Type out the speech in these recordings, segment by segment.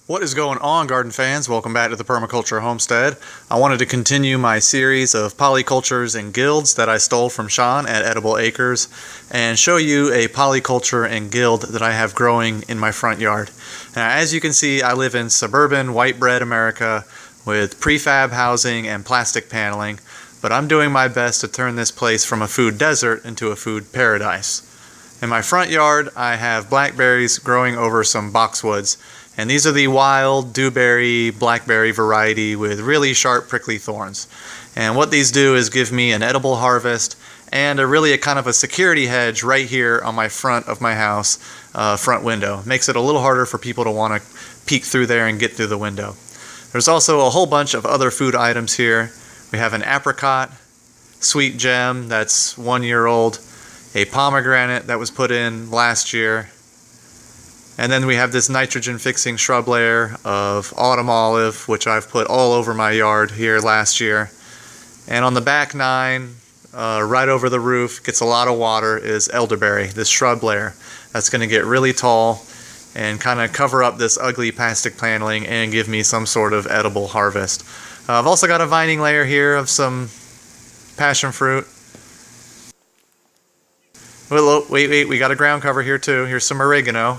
What is going on, garden fans? Welcome back to the Permaculture Homestead. I wanted to continue my series of polycultures and guilds that I stole from Sean at Edible Acres and show you a polyculture and guild that I have growing in my front yard. Now, as you can see, I live in suburban white bread America with prefab housing and plastic paneling, but I'm doing my best to turn this place from a food desert into a food paradise. In my front yard, I have blackberries growing over some boxwoods. And these are the wild dewberry, blackberry variety with really sharp prickly thorns. And what these do is give me an edible harvest and a kind of a security hedge right here on my front of my house, front window. Makes it a little harder for people to want to peek through there and get through the window. There's also a whole bunch of other food items here. We have an apricot, sweet gem that's 1 year old, a pomegranate that was put in last year, and then we have this nitrogen fixing shrub layer of autumn olive, which I've put all over my yard here last year. And on the back 9, right over the roof, gets a lot of water, is elderberry, this shrub layer. That's going to get really tall and kind of cover up this ugly plastic paneling and give me some sort of edible harvest. I've also got a vining layer here of some passion fruit. Wait, we got a ground cover here too. Here's some oregano.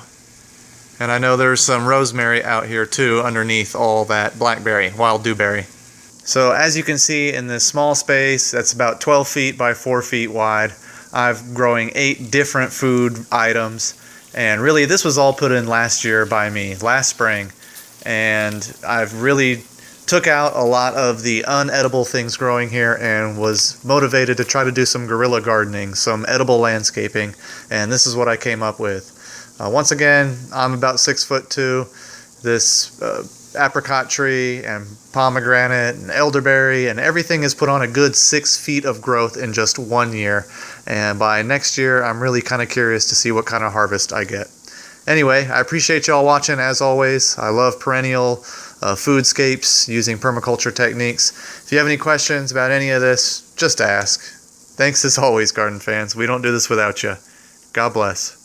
And I know there's some rosemary out here too underneath all that blackberry, wild dewberry. So as you can see in this small space that's about 12 feet by 4 feet wide, I'm growing 8 different food items. And really this was all put in last year by me, last spring. And I've really took out a lot of the unedible things growing here and was motivated to try to do some guerrilla gardening, some edible landscaping. And this is what I came up with. Once again, I'm about 6'2". This apricot tree and pomegranate and elderberry and everything is put on a good 6 feet of growth in just 1 year. And by next year, I'm really kind of curious to see what kind of harvest I get. Anyway, I appreciate y'all watching as always. I love perennial foodscapes using permaculture techniques. If you have any questions about any of this, just ask. Thanks as always, garden fans. We don't do this without you. God bless.